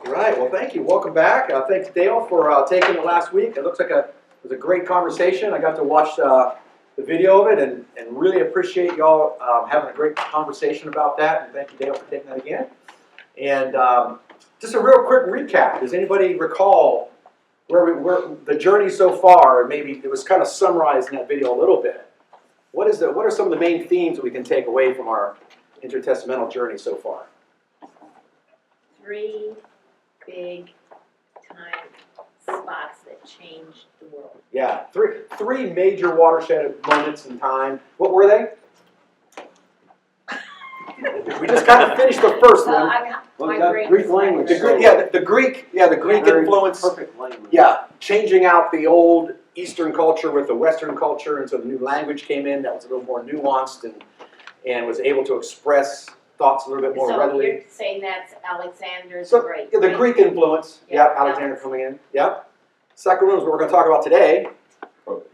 Right. Well, thank you. Welcome back. Thanks, Dale, for taking the last week. It looks like it was a great conversation. I got to watch the video of it and really appreciate y'all having a great conversation about that. And thank you, Dale, for taking that again. And just a real quick recap. Does anybody recall where the journey so far? Maybe it was kind of summarized in that video a little bit. What are some of the main themes that we can take away from our intertestamental journey so far? 3 big time spots that changed the world. Yeah, three major watershed moments in time. What were they? We just kind of finished the first one. Greek language. The Greek influence. Perfect language. Yeah, changing out the old Eastern culture with the Western culture, and so the new language came in that was a little more nuanced and was able to express thoughts a little bit more readily. So you're saying that's Alexander's Great. The Greek influence. Yeah, Alexander coming in. Yep. Second one is what we're going to talk about today.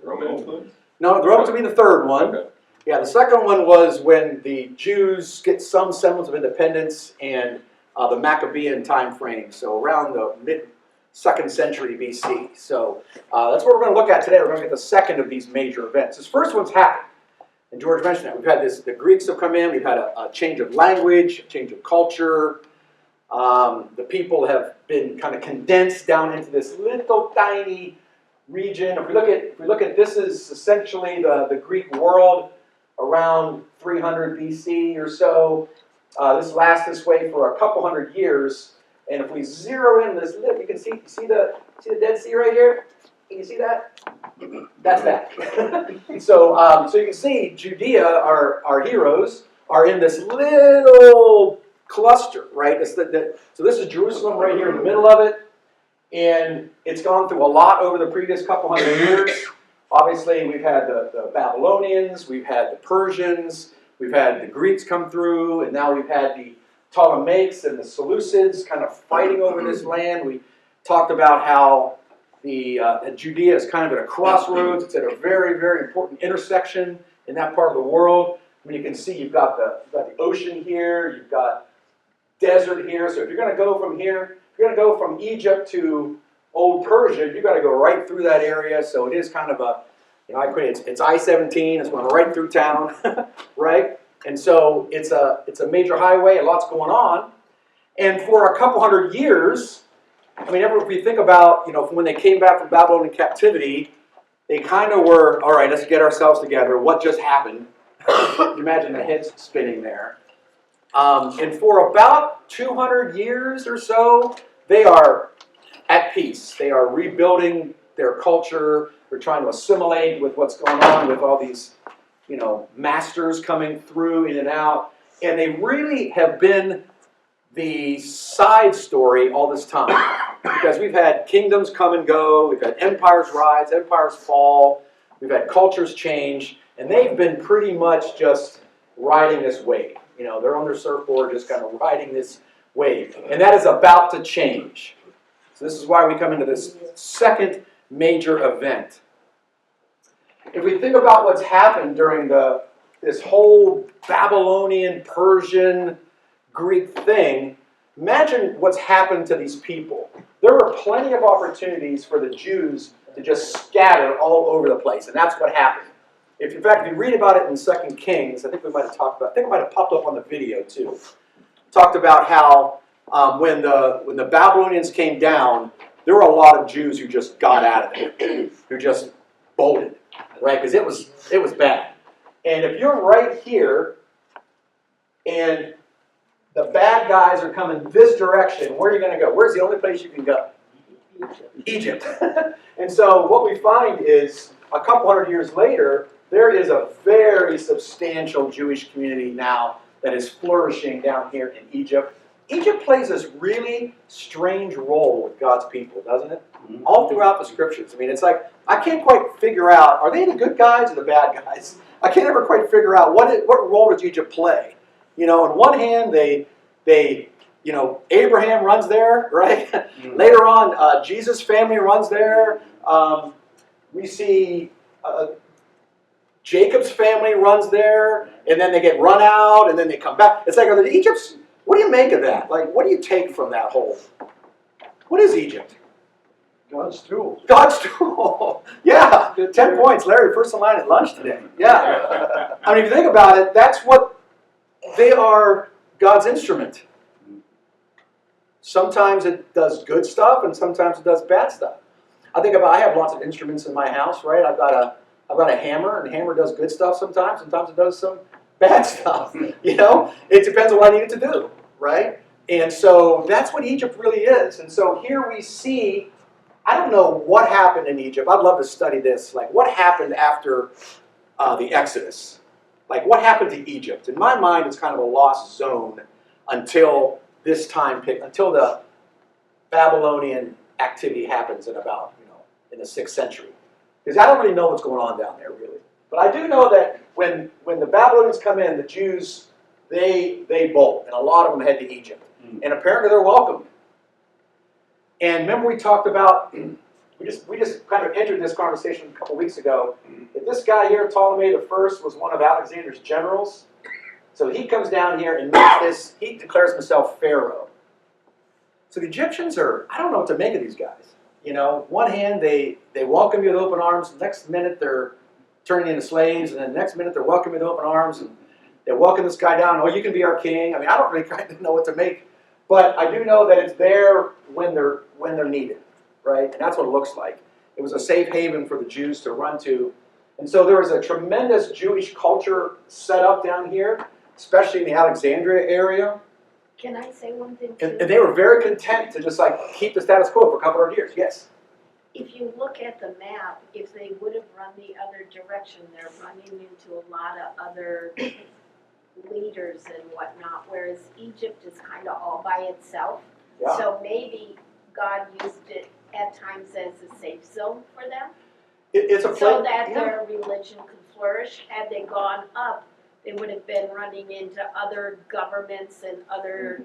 Roman influence? No, the Romans will be the third one. Okay. Yeah, the second one was when the Jews get some semblance of independence and the Maccabean time frame, so around the mid-2nd century BC. So that's what we're going to look at today. We're going to get the second of these major events. This first one's happened, and George mentioned that. We've had the Greeks have come in, we've had a change of language, a change of culture. The people have been kind of condensed down into this little tiny region. If we look at this is essentially the Greek world around 300 BC or so. This lasts this way for a couple hundred years. And if we zero in this lip, you can see the Dead Sea right here? Can you see that? That's that. So you can see Judea, our heroes, are in this little cluster, right? So this is Jerusalem right here in the middle of it. And it's gone through a lot over the previous couple hundred years. Obviously, we've had the Babylonians, we've had the Persians, we've had the Greeks come through, and now we've had the Ptolemaics and the Seleucids kind of fighting over this land. We talked about how Judea is kind of at a crossroads. It's at a very, very important intersection in that part of the world. I mean, you can see you've got the ocean here, you've got desert here. So if you're going to go from here, if you're going to go from Egypt to Old Persia, you've got to go right through that area. So it is kind of it's I-17. It's going right through town, right? And so it's a major highway, and lots going on. And for a couple hundred years, I mean, if we think about, from when they came back from Babylonian captivity, they kind of were, all right, let's get ourselves together. What just happened? Imagine the heads spinning there. And for about 200 years or so, they are at peace. They are rebuilding their culture. They're trying to assimilate with what's going on with all these, masters coming through in and out. And they really have been the side story all this time. Because we've had kingdoms come and go. We've had empires rise, empires fall. We've had cultures change. And they've been pretty much just riding this wave. They're on their surfboard just kind of riding this wave. And that is about to change. So this is why we come into this second major event. If we think about what's happened during this whole Babylonian, Persian, Greek thing, imagine what's happened to these people. There were plenty of opportunities for the Jews to just scatter all over the place, and that's what happened. In fact, if you read about it in 2 Kings, I think it might have popped up on the video too. Talked about how when the Babylonians came down, there were a lot of Jews who just got out of it, who just bolted, right? Because it was bad. And if you're right here, and the bad guys are coming this direction, where are you going to go? Where's the only place you can go? Egypt. And so what we find is, a couple hundred years later, there is a very substantial Jewish community now that is flourishing down here in Egypt. Egypt plays this really strange role with God's people, doesn't it? All throughout the scriptures. I mean, it's like, I can't quite figure out, are they the good guys or the bad guys? I can't ever quite figure out what role does Egypt play. On one hand, they Abraham runs there, right? Later on, Jesus' family runs there. We see Jacob's family runs there, and then they get run out, and then they come back. It's like, are the Egypts? What do you make of that? Like, what do you take from that whole What is Egypt? God's tool. God's tool. Yeah, 10 points. Larry, first in line at lunch today. Yeah. I mean, if you think about it, that's what they are, God's instrument. Sometimes it does good stuff, and sometimes it does bad stuff. I have lots of instruments in my house, right? I've got a hammer, and the hammer does good stuff sometimes. Sometimes it does some bad stuff. You know, it depends on what I need it to do, right? And so that's what Egypt really is. And so here we see, I don't know what happened in Egypt. I'd love to study this. Like, what happened after the Exodus? Like, what happened to Egypt? In my mind, it's kind of a lost zone until this time, until the Babylonian activity happens in about, in the 6th century. Because I don't really know what's going on down there, really. But I do know that when the Babylonians come in, the Jews, they bolt, and a lot of them head to Egypt. And apparently they're welcome. And remember we talked about, we just kind of entered this conversation a couple weeks ago, that this guy here, Ptolemy the First, was one of Alexander's generals. So he comes down here and makes this, he declares himself Pharaoh. So the Egyptians are, I don't know what to make of these guys. One hand they welcome you with open arms, the next minute they're turning into slaves, and then the next minute they're welcoming you with open arms, and they welcome this guy down, oh, you can be our king. I mean, I don't really kind of know what to make, but I do know that it's there when they're needed, right? And that's what it looks like. It was a safe haven for the Jews to run to. And so there was a tremendous Jewish culture set up down here, especially in the Alexandria area. Can I say one thing too? And they were very content to just like keep the status quo for a couple of years. Yes. If you look at the map, if they would have run the other direction, they're running into a lot of other leaders and whatnot, whereas Egypt is kind of all by itself. Yeah. So maybe God used it at times as a safe zone for them, It's a so place, that yeah. their religion could flourish. Had they gone up, they would have been running into other governments and other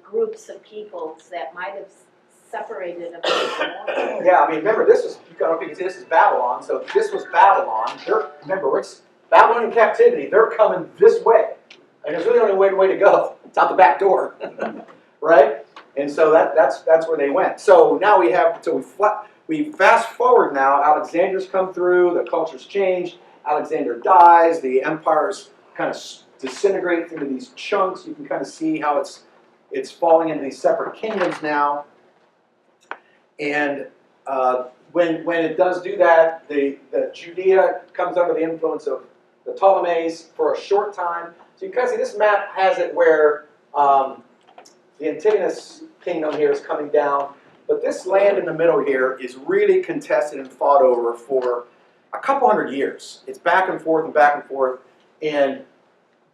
groups of peoples that might have separated them more. Yeah, I mean, remember, this is, you can see this is Babylon, so this was Babylon. Remember, it's Babylonian captivity. They're coming this way. And there's really only way to go. It's out the back door, right? And so that's where they went. So now we fast forward now. Alexander's come through. The culture's changed. Alexander dies. The empire's kind of disintegrates into these chunks. You can kind of see how it's falling into these separate kingdoms now. And when it does do that, the Judea comes under the influence of the Ptolemies for a short time. So you can see this map has it where the Antigonus kingdom here is coming down. But this land in the middle here is really contested and fought over for a couple hundred years. It's back and forth and back and forth. And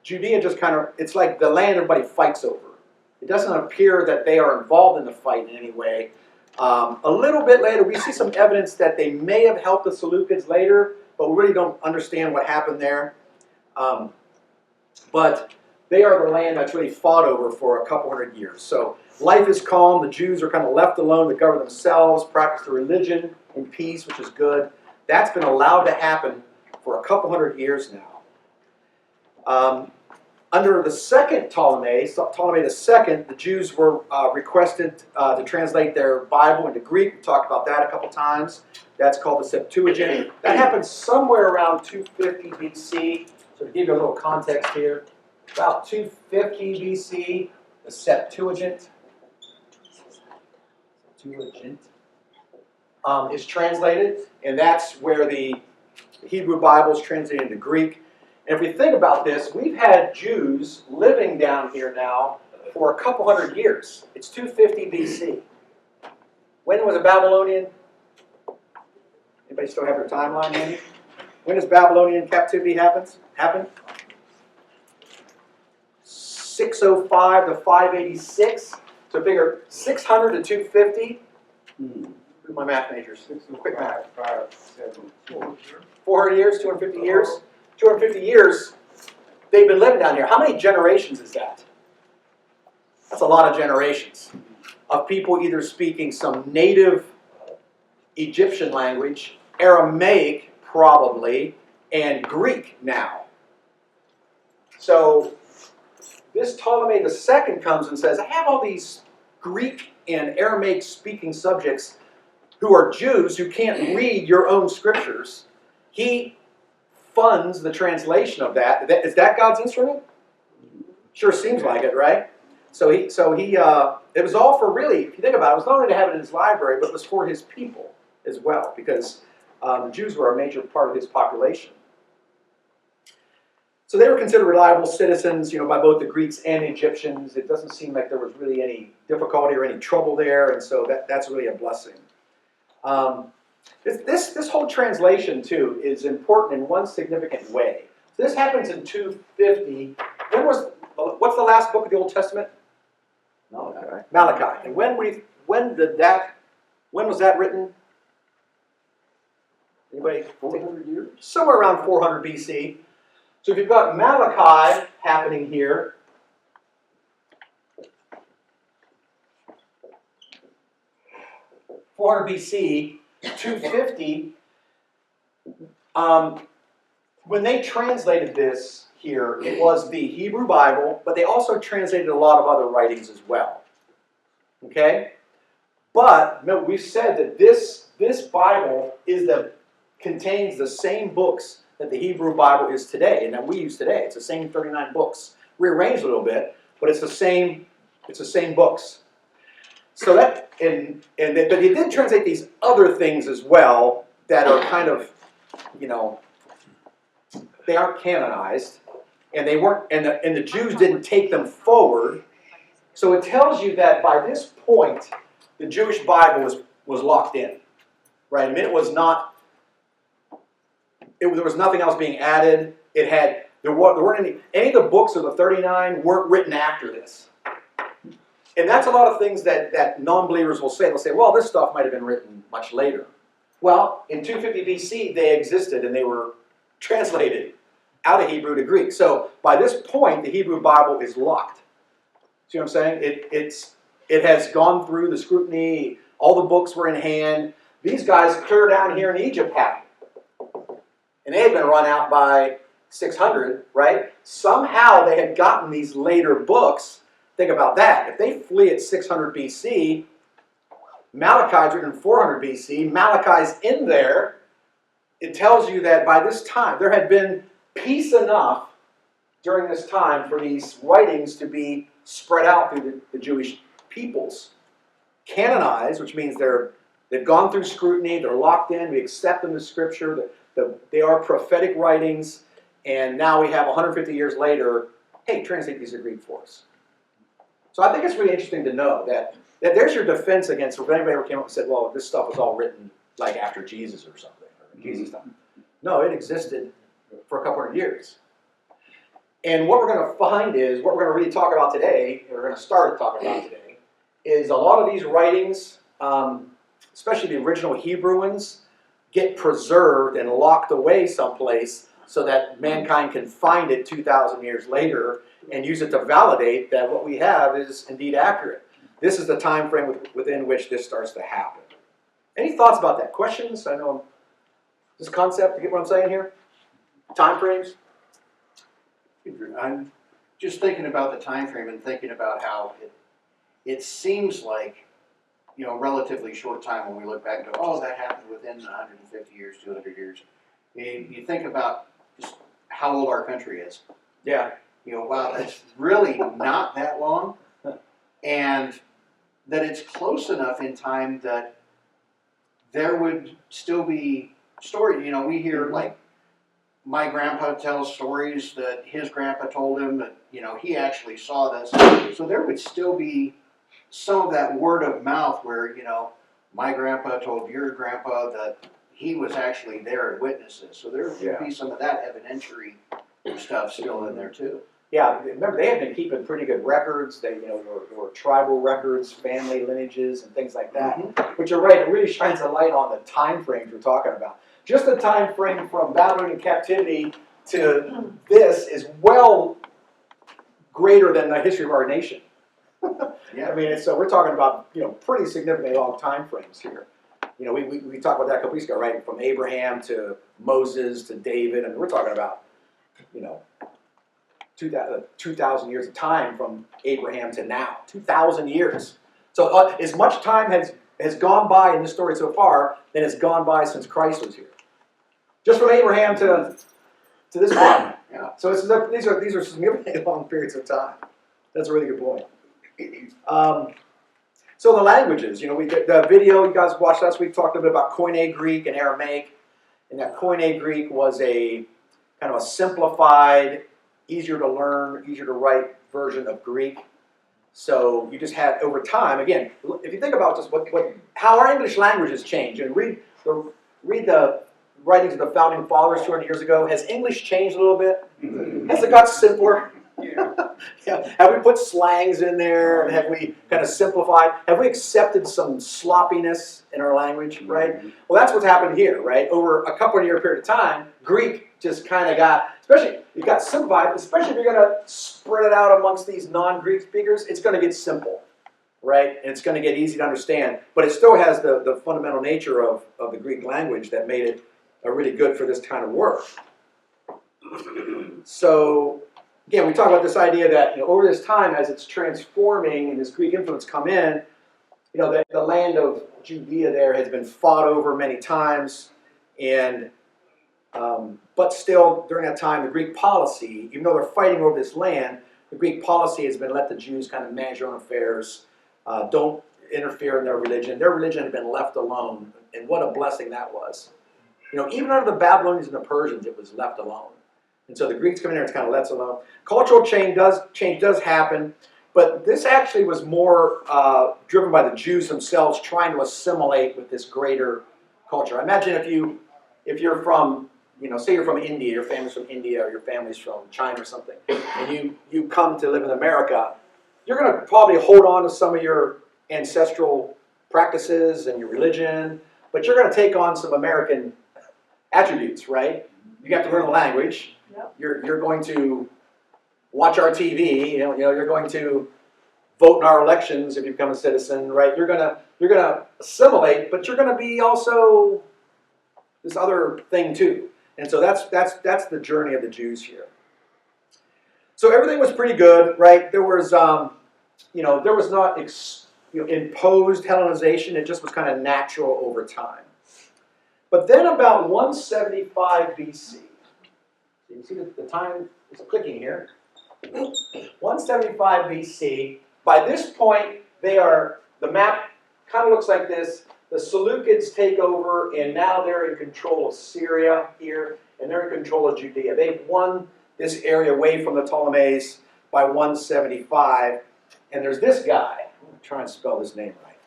Judea just kind of, it's like the land everybody fights over. It doesn't appear that they are involved in the fight in any way. A little bit later, we see some evidence that they may have helped the Seleucids later, but we really don't understand what happened there. But they are the land that's really fought over for a couple hundred years. So life is calm. The Jews are kind of left alone to govern themselves, practice their religion in peace, which is good. That's been allowed to happen for a couple hundred years now. Under the second Ptolemy II, the Jews were requested to translate their Bible into Greek. We talked about that a couple times. That's called the Septuagint. That happened somewhere around 250 BC. So to give you a little context here, about 250 BC, the Septuagint is translated, and that's where the Hebrew Bible is translated into Greek. And if we think about this, we've had Jews living down here now for a couple hundred years. It's 250 BC. When was a Babylonian? Anybody still have their timeline handy? When does Babylonian captivity happen? 605 to 586. So figure 600 to 250. Who's my math majors? Quick math. 400 years, 250 years. 250 years they've been living down here. How many generations is that? That's a lot of generations of people either speaking some native Egyptian language, Aramaic probably, and Greek now. So this Ptolemy II comes and says, I have all these Greek and Aramaic speaking subjects who are Jews who can't read your own scriptures, he funds the translation of that. Is that God's instrument? Sure seems like it, right? So he it was all for really, if you think about it, it was not only to have it in his library, but it was for his people as well, because the Jews were a major part of his population. So they were considered reliable citizens, by both the Greeks and the Egyptians. It doesn't seem like there was really any difficulty or any trouble there, and so that's really a blessing. This whole translation, too, is important in one significant way. So this happens in 250. What's the last book of the Old Testament? Malachi. Malachi. And when was that written? Anybody? 400 years? Somewhere around 400 BC. So if you've got Malachi happening here, BC, 250, when they translated this here, it was the Hebrew Bible, but they also translated a lot of other writings as well. Okay? But no, we've said that this Bible contains the same books that the Hebrew Bible is today, and that we use today. It's the same 39 books, rearranged a little bit, but it's the same books. So that but he did translate these other things as well that are kind of, they aren't canonized, and they weren't, and the Jews didn't take them forward. So it tells you that by this point, the Jewish Bible was locked in, right? I mean, it was not. There was nothing else being added. There weren't any of the books of the 39 weren't written after this. And that's a lot of things that non-believers will say. They'll say, well, this stuff might have been written much later. Well, in 250 BC, they existed and they were translated out of Hebrew to Greek. So by this point, the Hebrew Bible is locked. See what I'm saying? It has gone through the scrutiny. All the books were in hand. These guys clear down here in Egypt had them. And they had been run out by 600, right? Somehow they had gotten these later books. Think about that. If they flee at 600 BC, Malachi's written in 400 BC, Malachi's in there, it tells you that by this time there had been peace enough during this time for these writings to be spread out through the Jewish peoples. Canonized, which means they've gone through scrutiny, they're locked in, we accept them as scripture, they are prophetic writings, and now we have 150 years later, hey, translate these to Greek for us. So I think it's really interesting to know that there's your defense against if anybody ever came up and said, well, this stuff was all written like after Jesus or something, or Jesus time. No, it existed for a couple of years. And what we're going to find is, what we're going to really talk about today, and we're going to start talking about today, is a lot of these writings, especially the original Hebrew ones, get preserved and locked away someplace so that mankind can find it 2,000 years later and use it to validate that what we have is indeed accurate. This is the time frame within which this starts to happen. Any thoughts about that? Questions? I know this concept, you get what I'm saying here? Time frames? I'm just thinking about the time frame and thinking about how it seems like, a relatively short time when we look back and go, oh, that happened within 150 years, 200 years. You think about just how old our country is. Yeah. Wow, that's really not that long. And that it's close enough in time that there would still be stories. We hear, like, my grandpa tells stories that his grandpa told him that, he actually saw this. So there would still be some of that word of mouth where, my grandpa told your grandpa that he was actually there and witnesses. So there would be some of that evidentiary stuff still in there too. Yeah, remember they had been keeping pretty good records. There were tribal records, family lineages, and things like that. Mm-hmm. But you're right; it really shines a light on the time frames we're talking about. Just the time frame from Babylonian captivity to this is well greater than the history of our nation. Yeah. I mean, so we're talking about pretty significantly long time frames here. We talked about that a couple weeks ago, right? From Abraham to Moses to David, and we're talking about 2,000 years of time from Abraham to now. 2,000 years. So as much time has gone by in this story so far than has gone by since Christ was here. Just from Abraham to this point. Yeah. So these are significantly long periods of time. That's a really good point. So the languages, we did the video you guys watched last week talked a bit about Koine Greek and Aramaic, and that Koine Greek was a kind of a simplified, easier to learn, easier to write version of Greek. So you just had over time, again, if you think about just how our English language has changed, and read the writings of the founding fathers 200 years ago, has English changed a little bit? Has it got simpler? Yeah. Have we put slangs in there? Have we kind of simplified? Have we accepted some sloppiness in our language, right? Well, that's what's happened here, right? Over a couple of year period of time, Greek just kind of got, it got simplified, especially if you're going to spread it out amongst these non-Greek speakers, it's going to get simple, right? And it's going to get easy to understand, but it still has the fundamental nature of the Greek language that made it really good for this kind of work. So, again, we talk about this idea that over this time, as it's transforming and this Greek influence come in, the land of Judea there has been fought over many times, and but still during that time, the Greek policy, even though they're fighting over this land, the Greek policy has been let the Jews kind of manage their own affairs, don't interfere in their religion. Their religion had been left alone, and what a blessing that was. Even under the Babylonians and the Persians, it was left alone. And so the Greeks come in there, it's kind of left alone. Cultural change does happen, but this actually was more driven by the Jews themselves trying to assimilate with this greater culture. I imagine if you're from, say you're from India, your family's from India, or your family's from China or something, and you come to live in America, you're going to probably hold on to some of your ancestral practices and your religion, but you're going to take on some American attributes, right? You have to learn the language. Yep. You're going to watch our TV. You're going to vote in our elections if you become a citizen, right? You're gonna assimilate, but you're gonna be also this other thing too. And so that's the journey of the Jews here. So everything was pretty good, right? There was there was not imposed Hellenization. It just was kind of natural over time. But then about 175 BC, you can see the time is clicking here. 175 BC. By this point, the map kind of looks like this. The Seleucids take over, and now they're in control of Syria here, and they're in control of Judea. They've won this area away from the Ptolemies by 175. And there's this guy. I'm trying to spell his name right.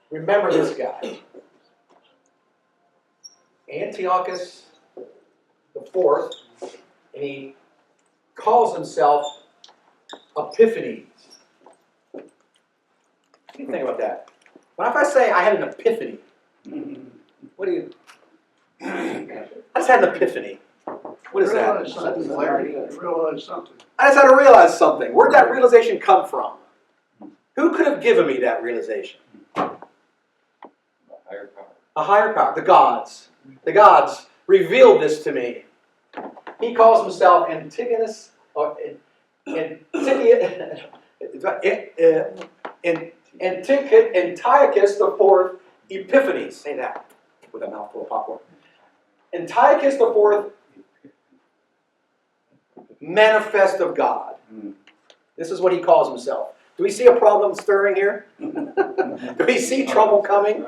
Remember this guy. Antiochus IV, and he calls himself Epiphanes. What do you think about that? What if I say I had an epiphany? What do you... I just had an epiphany. What is that? Realize something. I just had to realize something. Where'd that realization come from? Who could have given me that realization? Higher power. A higher power. The gods. The gods revealed this to me. He calls himself Antigonus, or Antiochus IV Epiphanes. Say that with a mouthful of popcorn. Antiochus IV, manifest of God. This is what he calls himself. Do we see a problem stirring here? Do we see trouble coming?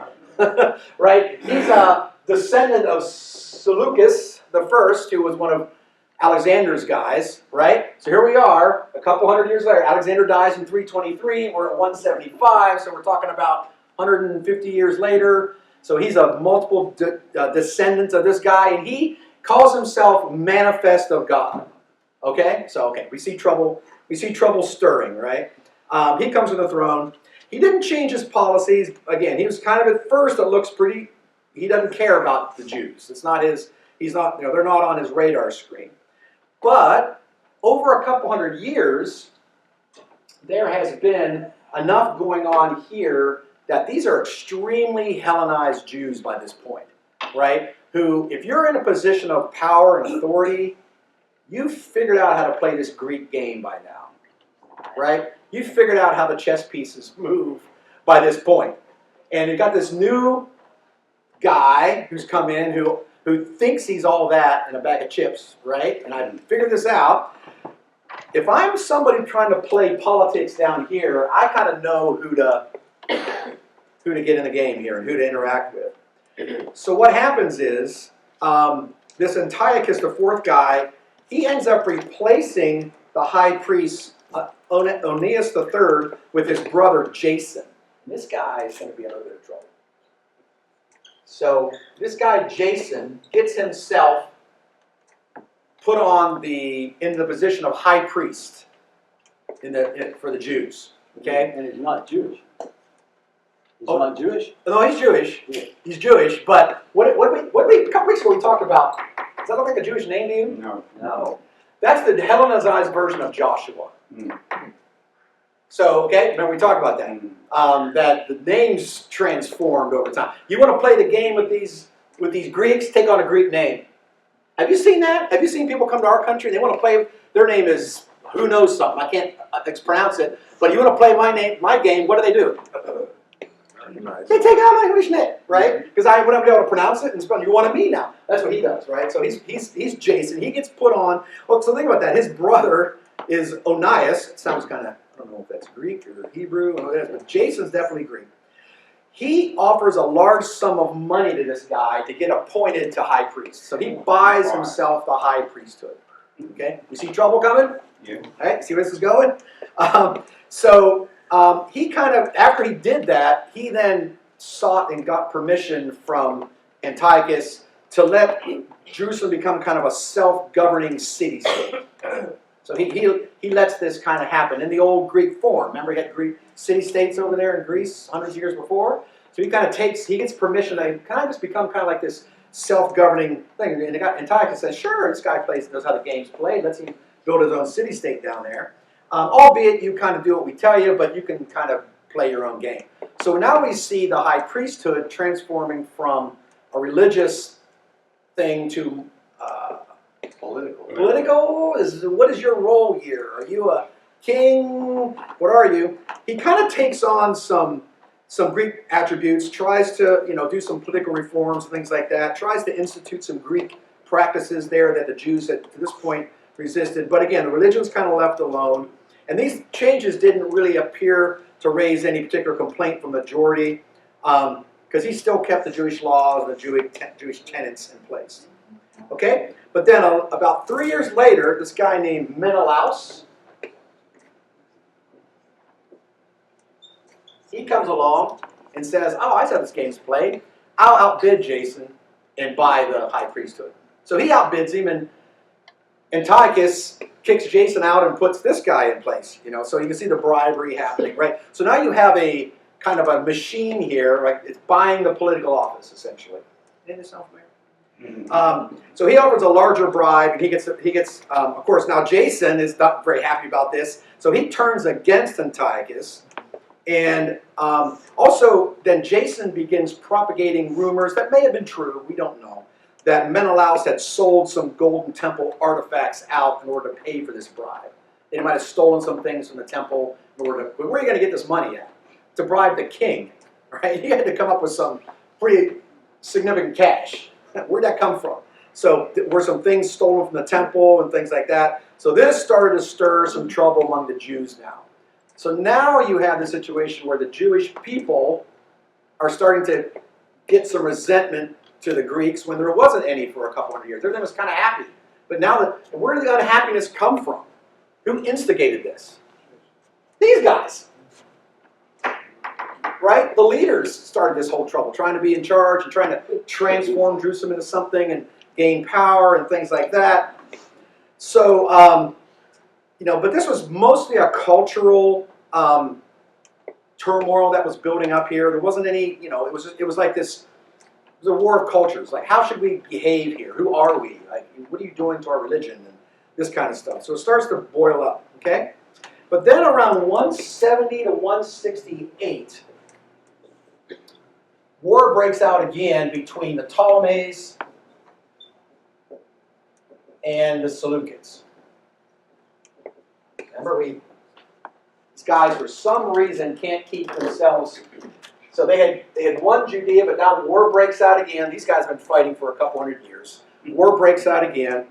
Right? He's a descendant of Seleucus the First, who was one of Alexander's guys, right? So here we are, a couple hundred years later. Alexander dies in 323. We're at 175, so we're talking about 150 years later. So he's a multiple descendant of this guy, and he calls himself manifest of God. Okay? So, we see trouble. We see trouble stirring, right? He comes to the throne. He didn't change his policies. Again, he was kind of at first, it looks pretty, he doesn't care about the Jews. It's not his, he's not, they're not on his radar screen. But over a couple hundred years, there has been enough going on here that these are extremely Hellenized Jews by this point, right? Who, if you're in a position of power and authority, you've figured out how to play this Greek game by now, right? you figured out how the chess pieces move by this point. And you've got this new guy who's come in who thinks he's all that in a bag of chips, right? And I figured this out. If I'm somebody trying to play politics down here, I kind of know who to get in the game here and who to interact with. So what happens is this Antiochus, the fourth guy, he ends up replacing the high priest Onias III with his brother Jason. This guy is going to be in a little bit of trouble. So this guy Jason gets himself put on in the position of high priest for the Jews. Okay? And he's not Jewish. He's Oh. not Jewish? No, he's Jewish. Yeah. He's Jewish, but a couple weeks ago we talked about, does that look like a Jewish name to you? No. No. That's the Hellenized version of Joshua. Mm. So, okay, remember we talked about that. That the names transformed over time. You want to play the game with these Greeks, take on a Greek name. Have you seen that? Have you seen people come to our country and they want to play, their name is who knows something, I can't pronounce it, but you want to play my game, what do? They take out an English name, right? Because I wouldn't be able to pronounce it and spell. You wanted me now. That's what he does, right? So he's Jason. He gets put on. Well, so think about that. His brother is Onias. It sounds kind of, I don't know if that's Greek or Hebrew, or what it is, but Jason's definitely Greek. He offers a large sum of money to this guy to get appointed to high priest. So he buys himself the high priesthood. Okay, you see trouble coming? Yeah. All right, see where this is going? He kind of, after he did that, he then sought and got permission from Antiochus to let Jerusalem become kind of a self-governing city-state. So he lets this kind of happen in the old Greek form. Remember, he had Greek city-states over there in Greece hundreds of years before? So he gets permission to kind of just become kind of like this self-governing thing. And Antiochus says, sure, this guy knows how the game's played. Let's him build his own city-state down there. Albeit you kind of do what we tell you, but you can kind of play your own game. So now we see the high priesthood transforming from a religious thing to Political. political. What is your role here? Are you a king? What are you? He kind of takes on some Greek attributes, tries to do some political reforms and things like that, tries to institute some Greek practices there that the Jews had to this point resisted. But again, the religion's kind of left alone. And these changes didn't really appear to raise any particular complaint from the majority because he still kept the Jewish laws and the Jewish tenets in place. Okay? But then about 3 years later, this guy named Menelaus, he comes along and says, oh, I saw this game's played. I'll outbid Jason and buy the high priesthood. So he outbids him, and Antiochus kicks Jason out and puts this guy in place. So you can see the bribery happening, right? So now you have a kind of a machine here, right? It's buying the political office, essentially. Didn't it sound familiar? So he offers a larger bribe, and he gets. Of course, now Jason is not very happy about this, so he turns against Antiochus, and also then Jason begins propagating rumors that may have been true. We don't know that Menelaus had sold some golden temple artifacts out in order to pay for this bribe. They might have stolen some things from the temple in order to. But where are you going to get this money at? To bribe the king, right? You had to come up with some pretty significant cash. Where'd that come from? So were some things stolen from the temple and things like that. So this started to stir some trouble among the Jews now. So now you have the situation where the Jewish people are starting to get some resentment to the Greeks when there wasn't any for a couple hundred years. Everything was kind of happy. But now, where did the unhappiness come from? Who instigated this? These guys. Right? The leaders started this whole trouble, trying to be in charge and trying to transform Jerusalem into something and gain power and things like that. So, but this was mostly a cultural turmoil that was building up here. There wasn't any, it was like this, it was a war of cultures. Like, how should we behave here? Who are we? Like, what are you doing to our religion? And this kind of stuff. So it starts to boil up, okay? But then around 170 to 168, war breaks out again between the Ptolemies and the Seleucids. Remember, we These guys, for some reason, can't keep themselves. So they had won Judea, but now war breaks out again. These guys have been fighting for a couple hundred years. War breaks out again.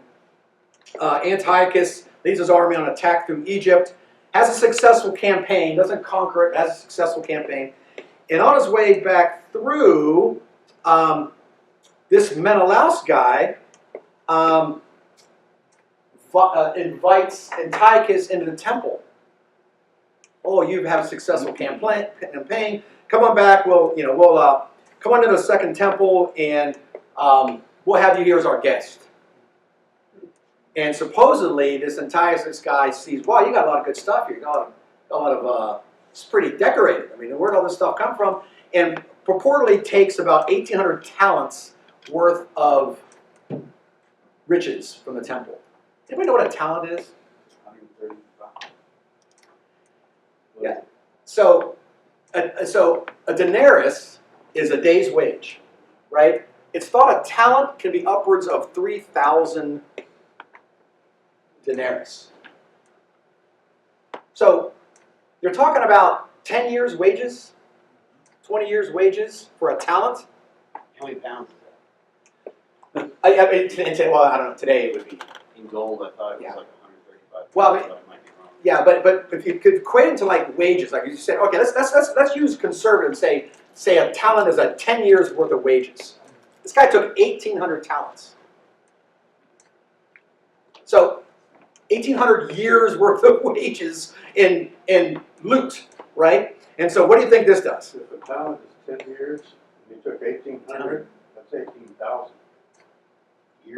Antiochus leads his army on an attack through Egypt, has a successful campaign, doesn't conquer it, has a successful campaign. And on his way back through, this Menelaus guy invites Antiochus into the temple. Oh, you have a successful campaign. Come on back. We'll come on to the second temple, and we'll have you here as our guest. And supposedly, this Antiochus guy sees, wow, you got a lot of good stuff here. You got a lot of, it's pretty decorated. I mean, where'd all this stuff come from? And purportedly takes about 1,800 talents worth of riches from the temple. Anybody know what a talent is? 135. Yeah. So a denarius is a day's wage, right? It's thought a talent can be upwards of 3,000 denarius. So you're talking about 10 years' wages, 20 years' wages for a talent. How many pounds is I mean, well, I don't know. Today it would be. that? In gold, I thought it was Yeah. like 135. Well, but I might be wrong. Yeah, but if you could equate it to like wages, like you said, okay, let's use conservative. Say a talent is a 10 years worth of wages. This guy took 1,800 talents. So 1,800 years worth of wages in loot, right? And so what do you think this does? If a talent is 10 years, and you took 1,800, that's 18,000.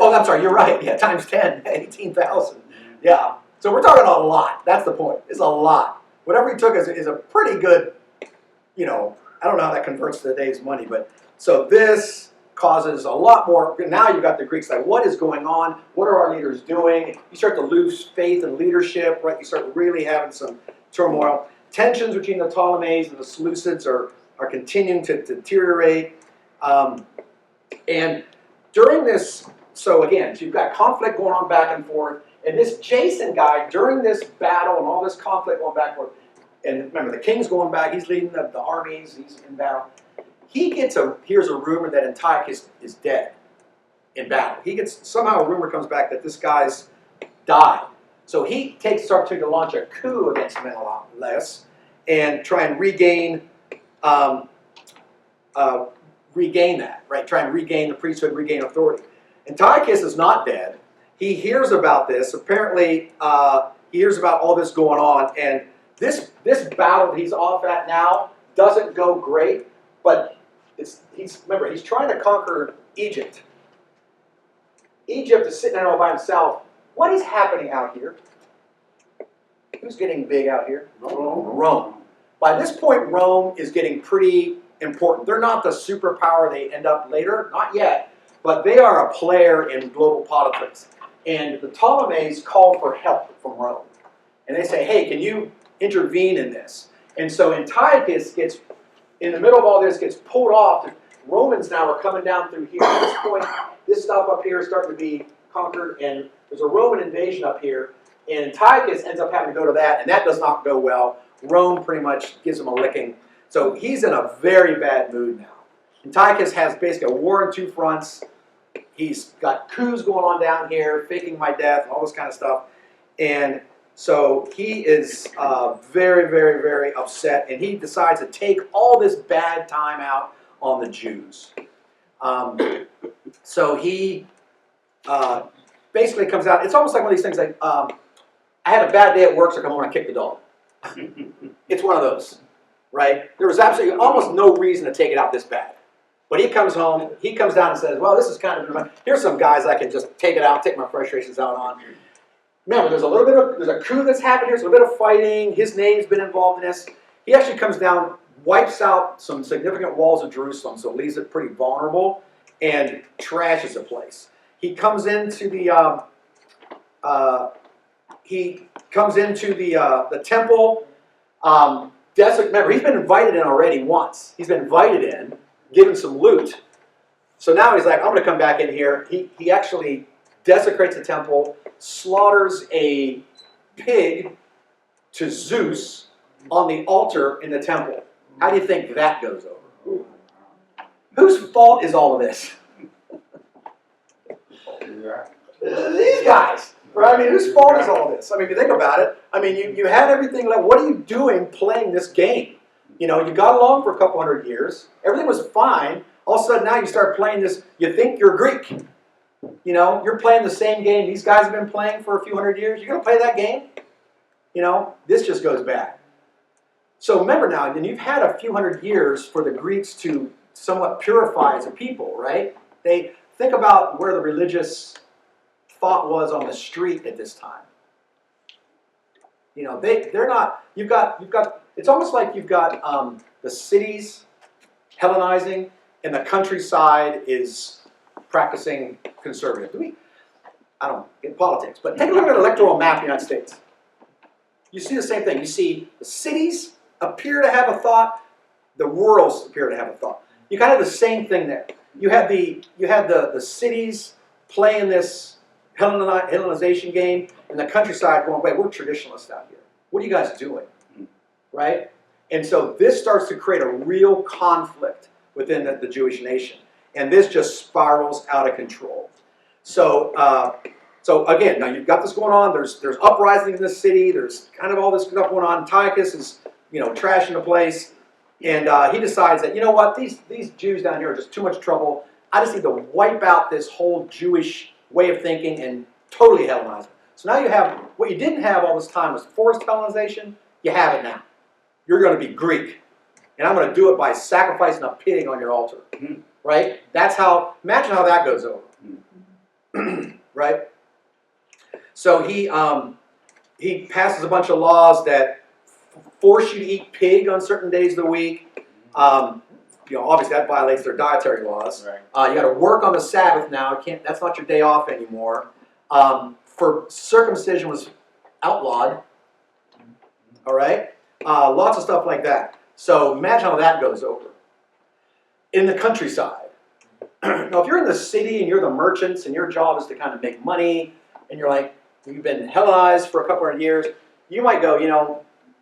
Oh, I'm sorry, you're right. Yeah, times 10, 18,000. Yeah. So we're talking a lot. That's the point. It's a lot. Whatever he took is a pretty good, I don't know how that converts to today's money, but so this causes a lot more. Now you've got the Greeks like, what is going on? What are our leaders doing? You start to lose faith in leadership, right? You start really having some turmoil. Tensions between the Ptolemies and the Seleucids are continuing to deteriorate. And during this, so again, so you've got conflict going on back and forth. And this Jason guy, during this battle and all this conflict going back and forth, and remember, the king's going back, he's leading the armies, he's in battle. Here's a rumor that Antiochus is dead in battle. Somehow a rumor comes back that this guy's died. So he takes the opportunity to launch a coup against Menelaus and try and regain that, right? Try and regain the priesthood, regain authority. Antiochus is not dead. He hears about this. Apparently, he hears about all this going on, and this battle that he's off at now doesn't go great. But remember, he's trying to conquer Egypt. Egypt is sitting there all by himself. What is happening out here? Who's getting big out here? Rome. By this point, Rome is getting pretty important. They're not the superpower they end up later, not yet, but they are a player in global politics. And the Ptolemies call for help from Rome. And they say, hey, can you intervene in this? And so Antiochus gets, in the middle of all this, gets pulled off. The Romans now are coming down through here. At this point, this stuff up here is starting to be conquered, and there's a Roman invasion up here. And Antiochus ends up having to go to that, and that does not go well. Rome pretty much gives him a licking. So he's in a very bad mood now. Antiochus has basically a war on two fronts. He's got coups going on down here, faking my death, all this kind of stuff. And so he is very, very, very upset, and he decides to take all this bad time out on the Jews. So he basically comes out. It's almost like one of these things like, I had a bad day at work, so I come home and kick the dog. It's one of those, right? There was absolutely almost no reason to take it out this bad. But he comes home, he comes down and says, well, this is kind of, here's some guys I can just take it out, take my frustrations out on. Remember, there's a coup that's happened here, there's a little bit of fighting, his name's been involved in this. He actually comes down, wipes out some significant walls of Jerusalem, so leaves it pretty vulnerable, and trashes the place. He comes into the temple. Remember, he's been invited in already once. He's been invited in, given some loot. So now he's like, I'm going to come back in here. He actually desecrates the temple, slaughters a pig to Zeus, on the altar in the temple. How do you think that goes over? Whose fault is all of this? These guys, right? I mean, whose fault is all this? I mean, if you think about it, I mean, you had everything like, what are you doing playing this game? You know, you got along for a couple hundred years. Everything was fine. All of a sudden now you start playing this, you think you're Greek. You know, you're playing the same game these guys have been playing for a few hundred years. You're going to play that game? You know, this just goes back. So remember now, and you've had a few hundred years for the Greeks to somewhat purify as a people, right? They think about where the religious thought was on the street at this time. You know, they're not, you've got, it's almost like you've got the cities Hellenizing and the countryside is practicing conservative. I don't get politics, but take a look at an electoral map of the United States. You see the same thing. You see the cities appear to have a thought, the rurals appear to have a thought. You kind of have the same thing there. You had the cities playing this Hellenization game, and the countryside going, wait, we're traditionalists out here. What are you guys doing? Right? And so this starts to create a real conflict within the Jewish nation. And this just spirals out of control. So again, now you've got this going on. There's uprising in this city. There's kind of all this stuff going on. Antiochus is, trashing the place. And he decides that, you know what, these Jews down here are just too much trouble. I just need to wipe out this whole Jewish way of thinking and totally Hellenize it. So now you have, what you didn't have all this time was forced Hellenization. You have it now. You're going to be Greek. And I'm going to do it by sacrificing a pig on your altar. Right? That's how, imagine how that goes over. Right? So he passes a bunch of laws that force you to eat pig on certain days of the week. Obviously that violates their dietary laws. Right. You got to work on the Sabbath now. That's not your day off anymore. For circumcision was outlawed. All right? Lots of stuff like that. So imagine how that goes over. In the countryside. Now, if you're in the city and you're the merchants and your job is to kind of make money and you've been Hellenized for a couple of years, you might go,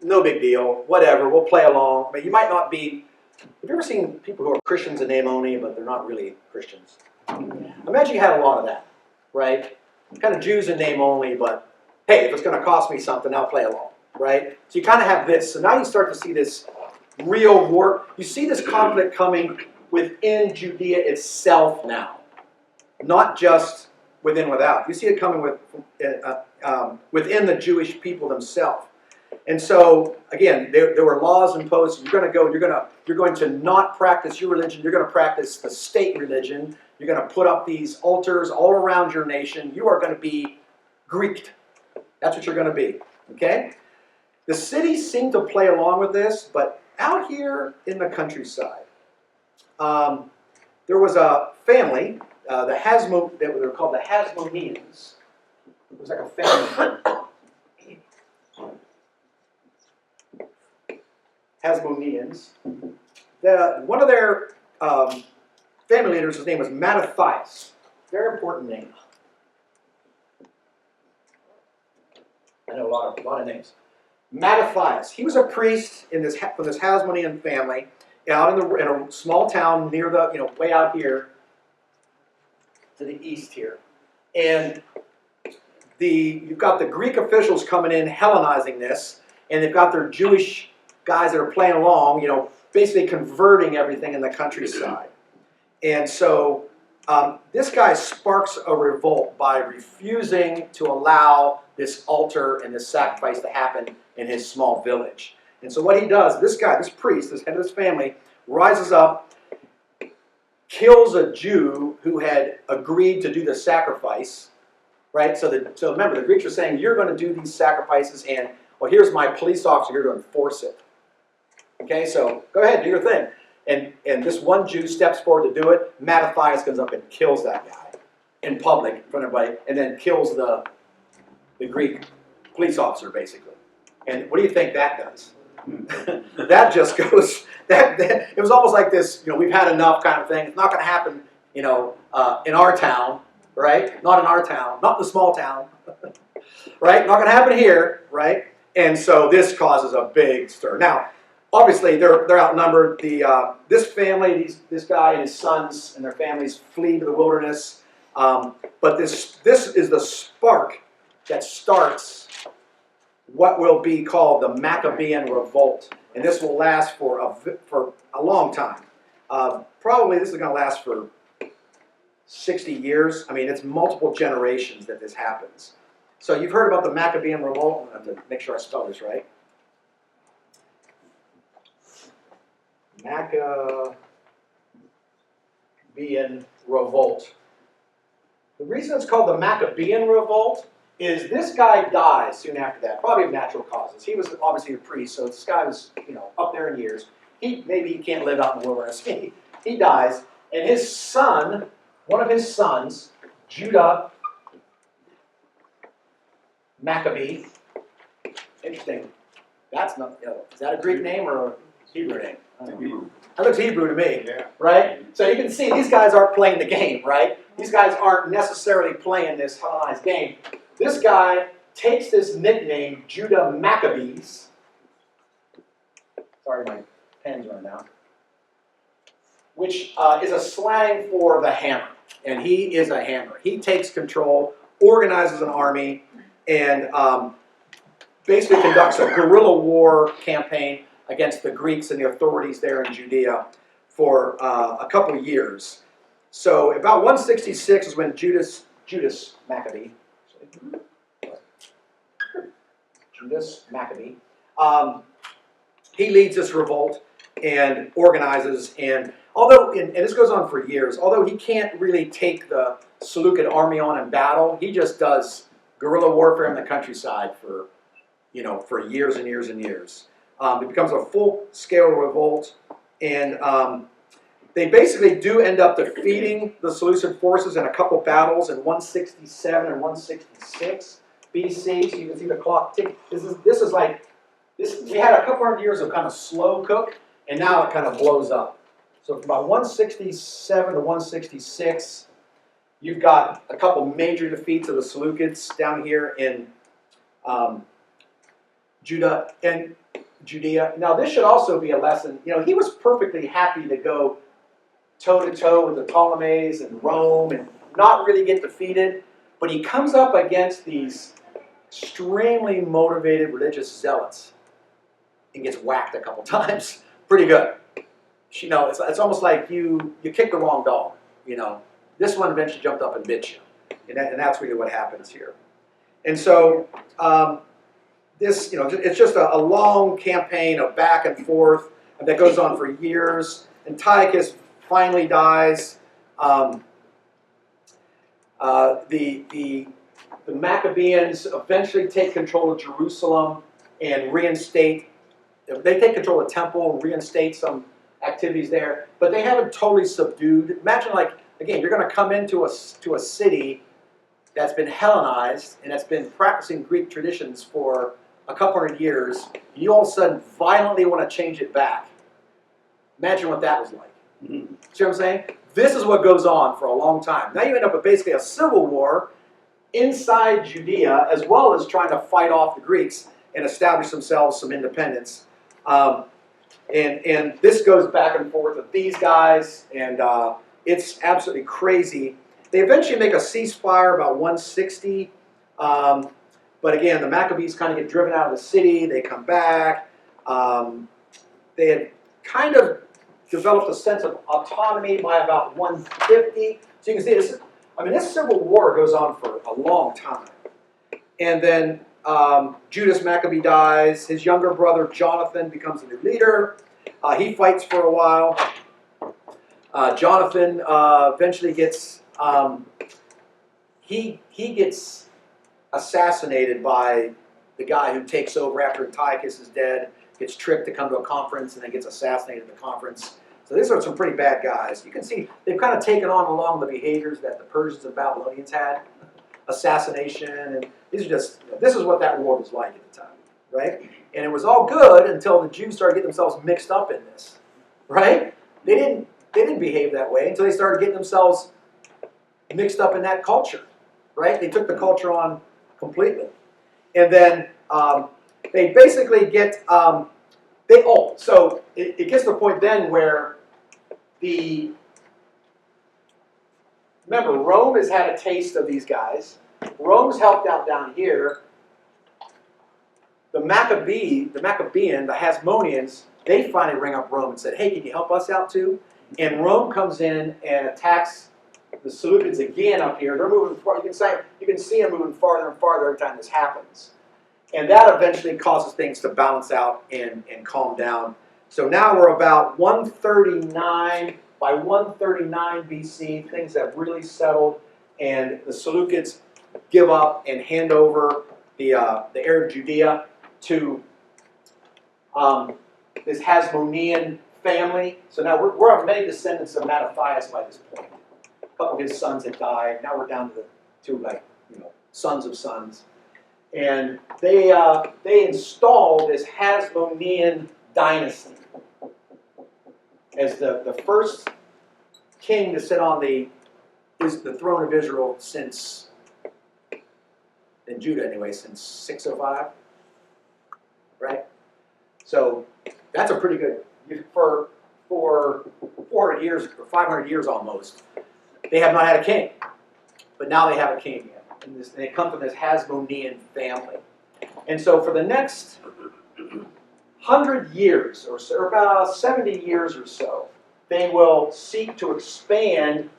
no big deal, whatever, we'll play along. But you might not be. Have you ever seen people who are Christians in name only, but they're not really Christians? Imagine you had a lot of that, right? Kind of Jews in name only, but hey, if it's going to cost me something, I'll play along, right? So you kind of have this. So now you start to see this real war. You see this conflict coming within Judea itself now, not just without. You see it coming within the Jewish people themselves. And so, again, there were laws imposed. You're going to not practice your religion. You're going to practice the state religion. You're going to put up these altars all around your nation. You are going to be Greeked. That's what you're going to be. Okay? The cities seem to play along with this, but out here in the countryside, there was a family, they were called the Hasmoneans. It was like a family. Hasmoneans. One of their family leaders, his name was Mattathias. Very important name. I know a lot of names. Mattathias. He was a priest from this Hasmonean family out in a small town near the way out here to the east here, and you've got the Greek officials coming in Hellenizing this, and they've got their Jewish guys that are playing along, basically converting everything in the countryside. And so this guy sparks a revolt by refusing to allow this altar and this sacrifice to happen in his small village. And so what he does, this priest, this head of this family, rises up, kills a Jew who had agreed to do the sacrifice, right? So remember, the Greeks are saying, you're going to do these sacrifices, and, well, here's my police officer, you're going to enforce it. Okay, so go ahead, do your thing. And this one Jew steps forward to do it. Mattathias comes up and kills that guy in public in front of everybody, and then kills the Greek police officer, basically. And what do you think that does? That just goes, it was almost like this, we've had enough kind of thing. It's not going to happen, in our town, right? Not in our town, not in the small town, right? Not going to happen here, right? And so this causes a big stir. Now, obviously, they're outnumbered. This family, this guy and his sons and their families flee to the wilderness. But this is the spark that starts what will be called the Maccabean Revolt, and this will last for a long time. Probably this is going to last for 60 years. I mean, it's multiple generations that this happens. So you've heard about the Maccabean Revolt. I have to make sure I spell this right. Maccabean Revolt. The reason it's called the Maccabean Revolt is this guy dies soon after that, probably of natural causes. He was obviously a priest, so this guy was, up there in years. Maybe he can't live out in the wilderness. He dies, and his son, one of his sons, Judah Maccabee. Interesting. That's not. Is that a Greek name or a Hebrew name? That looks Hebrew to me, Yeah. right? So you can see these guys aren't playing the game, right? These guys aren't necessarily playing this Hellenized game. This guy takes this nickname, Judah Maccabees. Sorry, my pen's run down. Which is a slang for the hammer. And he is a hammer. He takes control, organizes an army, and basically conducts a guerrilla war campaign against the Greeks and the authorities there in Judea for a couple of years. So about 166 is when Judas Maccabee, he leads this revolt and organizes, and this goes on for years, although he can't really take the Seleucid army on in battle, he just does guerrilla warfare in the countryside for years and years and years. It becomes a full-scale revolt, and they basically do end up defeating the Seleucid forces in a couple battles in 167 and 166 BC. So you can see the clock tick. This is like this. We had a couple hundred years of kind of slow cook, and now it kind of blows up. So from about 167 to 166, you've got a couple major defeats of the Seleucids down here in Judah and Judea. Now this should also be a lesson. He was perfectly happy to go toe-to-toe with the Ptolemies and Rome and not really get defeated, but he comes up against these extremely motivated religious zealots and gets whacked a couple times. Pretty good. It's almost like you kicked the wrong dog. This one eventually jumped up and bit you, and that's really what happens here. And so it's just a long campaign of back and forth that goes on for years. Antiochus finally dies. The Maccabeans eventually take control of Jerusalem and reinstate. They take control of the temple and reinstate some activities there, but they haven't totally subdued. Imagine, again, you're going to come into a city that's been Hellenized and that's been practicing Greek traditions for a couple hundred years. You all of a sudden violently want to change it back. Imagine what that was like. Mm-hmm. See what I'm saying? This is what goes on for a long time. Now you end up with basically a civil war inside Judea, as well as trying to fight off the Greeks and establish themselves some independence. And this goes back and forth with these guys, and it's absolutely crazy. They eventually make a ceasefire about 160, but again, the Maccabees kind of get driven out of the city. They come back. They had kind of developed a sense of autonomy by about 150. So you can see this civil war goes on for a long time. And then Judas Maccabee dies. His younger brother Jonathan becomes the new leader. He fights for a while. Jonathan eventually gets he gets assassinated by the guy who takes over after Antiochus is dead. Gets tricked to come to a conference and then gets assassinated at the conference. So these are some pretty bad guys. You can see they've kind of taken on along the behaviors that the Persians and Babylonians had. Assassination, and these are just, this is what that war was like at the time, right? And it was all good until the Jews started getting themselves mixed up in this, right? They didn't behave that way until they started getting themselves mixed up in that culture, right? They took the culture on completely. And then they basically get, so it gets to the point then where remember, Rome has had a taste of these guys. Rome's helped out down here. The Maccabean, the Hasmoneans, they finally ring up Rome and said, hey, can you help us out too? And Rome comes in and attacks the Seleucids again up here. They're moving far. You can see them moving farther and farther every time this happens. And that eventually causes things to balance out and calm down. So now we're about 139. By 139 BC, things have really settled, and the Seleucids give up and hand over the area of Judea to this Hasmonean family. So now we're many descendants of Mattathias by this point. A couple of his sons had died. Now we're down to sons of sons. And they install this Hasmonean dynasty as the first king to sit on the throne of Israel since, in Judah anyway, since 605, right? So that's a pretty good, for 400 years, or 500 years almost, they have not had a king. But now they have a king again. And they come from this Hasmonean family. And so for the next 100 years, or about 70 years or so, they will seek to expand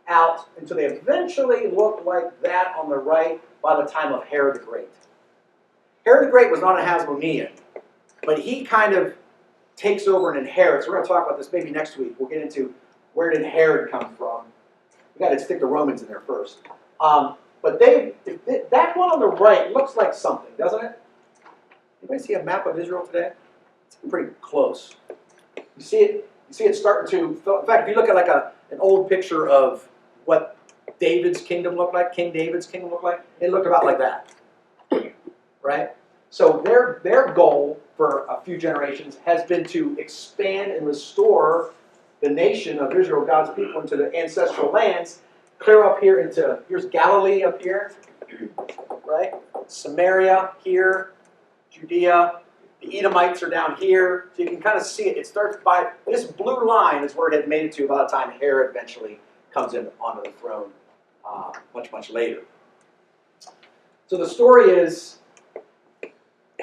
out until they eventually look like that on the right by the time of Herod the Great. Herod the Great was not a Hasmonean, but he kind of takes over and inherits. We're going to talk about this maybe next week. We'll get into where did Herod come from. We've got to stick the Romans in there first. But that one on the right looks like something, doesn't it? Anybody see a map of Israel today? It's pretty close. You see it? You see it starting to. In fact, if you look at like an old picture of what David's kingdom looked like, King David's kingdom looked like, it looked about like that, right? So their goal for a few generations has been to expand and restore the nation of Israel, God's people, into the ancestral lands. Clear up here here's Galilee up here, right? Samaria here, Judea. The Edomites are down here. So you can kind of see it. It starts by, this blue line is where it had made it to by the time Herod eventually comes in onto the throne much, much later. So the story is,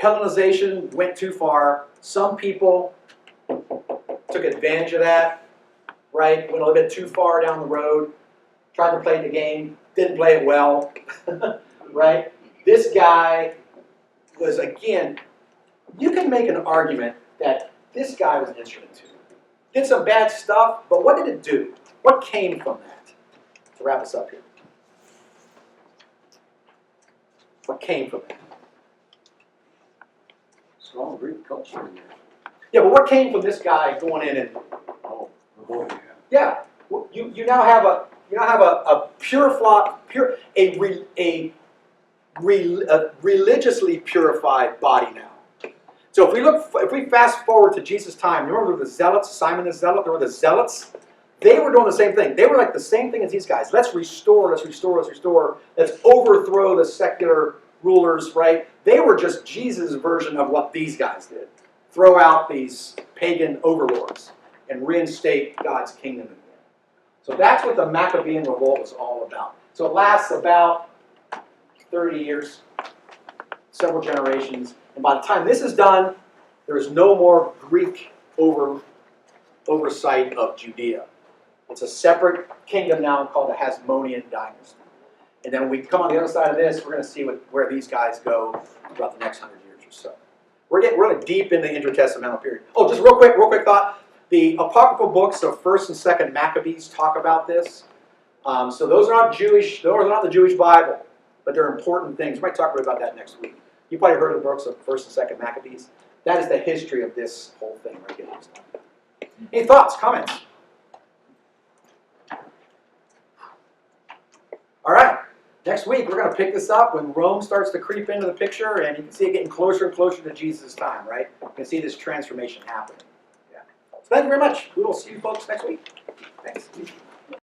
Hellenization went too far. Some people took advantage of that, right? Went a little bit too far down the road. Tried to play the game, didn't play it well, right? This guy was, again, you can make an argument that this guy was an instrument too. Did some bad stuff, but what did it do? What came from that? To wrap us up here. What came from that? Strong Greek culture in there. Yeah, but what came from this guy going in and, Oh, boy, yeah, you now have a religiously purified body now. So if we fast forward to Jesus' time, remember the Zealots, Simon the Zealot, there were the Zealots. They were doing the same thing. They were like the same thing as these guys. Let's restore, let's restore, let's restore. Let's overthrow the secular rulers, right? They were just Jesus' version of what these guys did. Throw out these pagan overlords and reinstate God's kingdom again. So that's what the Maccabean revolt was all about. So it lasts about 30 years, several generations. And by the time this is done, there is no more Greek oversight of Judea. It's a separate kingdom now called the Hasmonean dynasty. And then when we come on the other side of this, we're going to see where these guys go throughout the next 100 years or so. We're getting really deep in the Intertestamental period. Oh, just real quick thought. The apocryphal books of 1st and 2nd Maccabees talk about this. So those are not Jewish. Those are not the Jewish Bible, but they're important things. We might talk about that next week. You probably heard of the books of 1st and 2nd Maccabees. That is the history of this whole thing right here. Any thoughts, comments? All right. Next week, we're going to pick this up when Rome starts to creep into the picture, and you can see it getting closer and closer to Jesus' time, right? You can see this transformation happening. Yeah. So thank you very much. We will see you folks next week. Thanks.